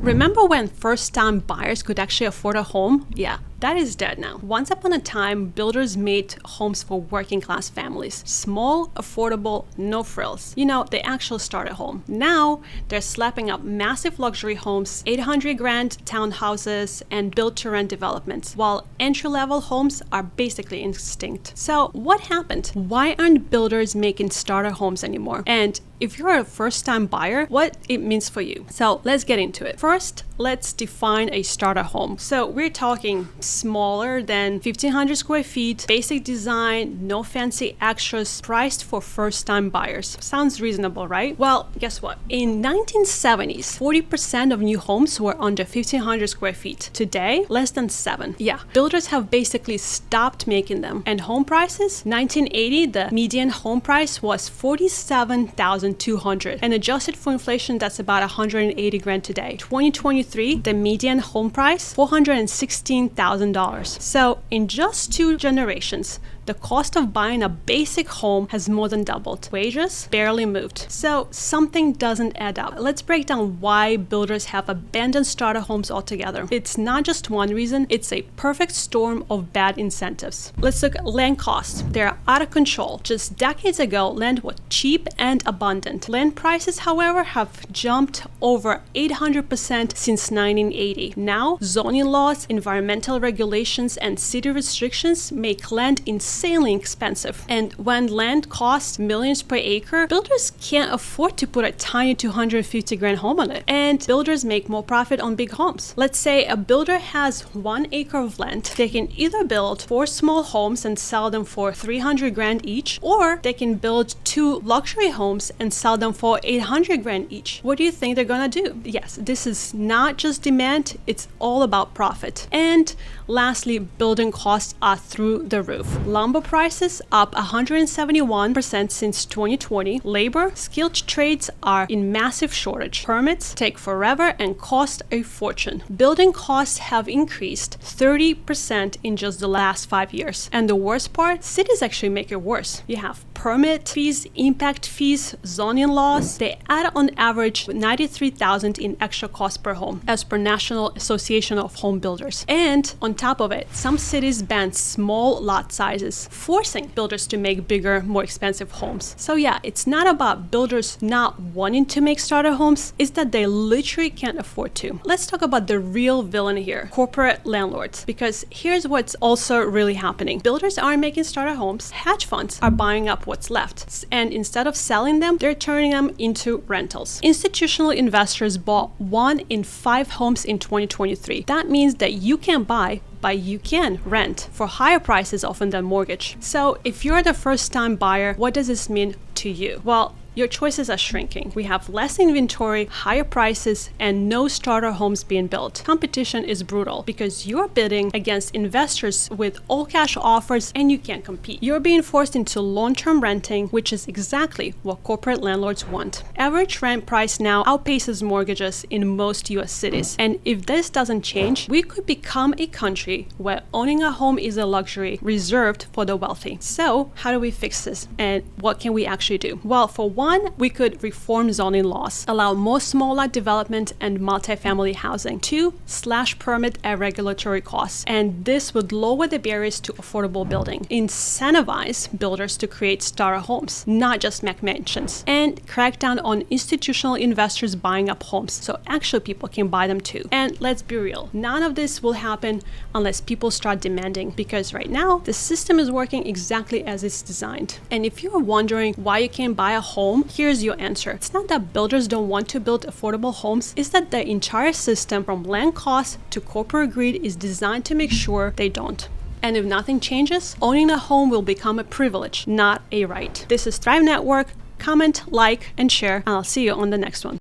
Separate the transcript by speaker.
Speaker 1: Remember when first-time buyers could actually afford a home? Yeah, that is dead now. Once upon a time, builders made homes for working-class families. Small, affordable, no frills. You know, the actual starter home. Now, they're slapping up massive luxury homes, 800 grand townhouses, and build-to-rent developments, while entry-level homes are basically extinct. So, what happened? Why aren't builders making starter homes anymore? And if you're a first-time buyer, what it means for you. So let's get into it. First, let's define a starter home. So we're talking smaller than 1,500 square feet, basic design, no fancy extras, priced for first-time buyers. Sounds reasonable, right? Well, guess what? In 1970s, 40% of new homes were under 1,500 square feet. Today, less than 7. Yeah, builders have basically stopped making them. And home prices? 1980, the median home price was $47,200. And adjusted for inflation, that's about 180 grand today. 2023, the median home price, $416,000. So in just 2 generations, the cost of buying a basic home has more than doubled. Wages barely moved. So something doesn't add up. Let's break down why builders have abandoned starter homes altogether. It's not just one reason, it's a perfect storm of bad incentives. Let's look at land costs. They're out of control. Just decades ago, land was cheap and abundant. Land prices, however, have jumped over 800% since 1980. Now, zoning laws, environmental regulations, and city restrictions make land insanely expensive. And when land costs millions per acre, builders can't afford to put a tiny 250 grand home on it. And builders make more profit on big homes. Let's say a builder has 1 acre of land. They can either build 4 small homes and sell them for 300 grand each, or they can build 2 luxury homes and sell them for 800 grand each. What do you think they're gonna do? Yes, this is not just demand, it's all about profit. And lastly, building costs are through the roof. Lumber prices up 171% since 2020. Labor, skilled trades are in massive shortage. Permits take forever and cost a fortune. Building costs have increased 30% in just the last 5 years. And the worst part, cities actually make it worse. You have permit fees, impact fees, zoning laws. They add on average $93,000 in extra cost per home, as per National Association of Home Builders. And on top of it, some cities ban small lot sizes, forcing builders to make bigger, more expensive homes. So yeah, it's not about builders not wanting to make starter homes, it's that they literally can't afford to. Let's talk about the real villain here, corporate landlords, because here's what's also really happening. Builders aren't making starter homes, hedge funds are buying up what's left, and instead of selling them, they're turning them into rentals. Institutional investors bought 1 in 5 homes in 2023. That means that you can buy, but you can rent for higher prices often than mortgage. So if you're the first-time buyer, what does this mean to you? Well, your choices are shrinking. We have less inventory, higher prices, and no starter homes being built. Competition is brutal because you're bidding against investors with all cash offers and you can't compete. You're being forced into long-term renting, which is exactly what corporate landlords want. Average rent price now outpaces mortgages in most US cities. And if this doesn't change, we could become a country where owning a home is a luxury reserved for the wealthy. So how do we fix this? And what can we actually do? Well, for one, we could reform zoning laws, allow more small lot development and multifamily housing. 2, slash permit and regulatory costs. And this would lower the barriers to affordable building. Incentivize builders to create starter homes, not just McMansions. And crack down on institutional investors buying up homes, so actually people can buy them too. And let's be real, none of this will happen unless people start demanding, because right now the system is working exactly as it's designed. And if you're wondering why you can't buy a home, here's your answer. It's not that builders don't want to build affordable homes, it's that the entire system from land costs to corporate greed is designed to make sure they don't. And if nothing changes, owning a home will become a privilege, not a right. This is Thrive Network. Comment, like, and share, and I'll see you on the next one.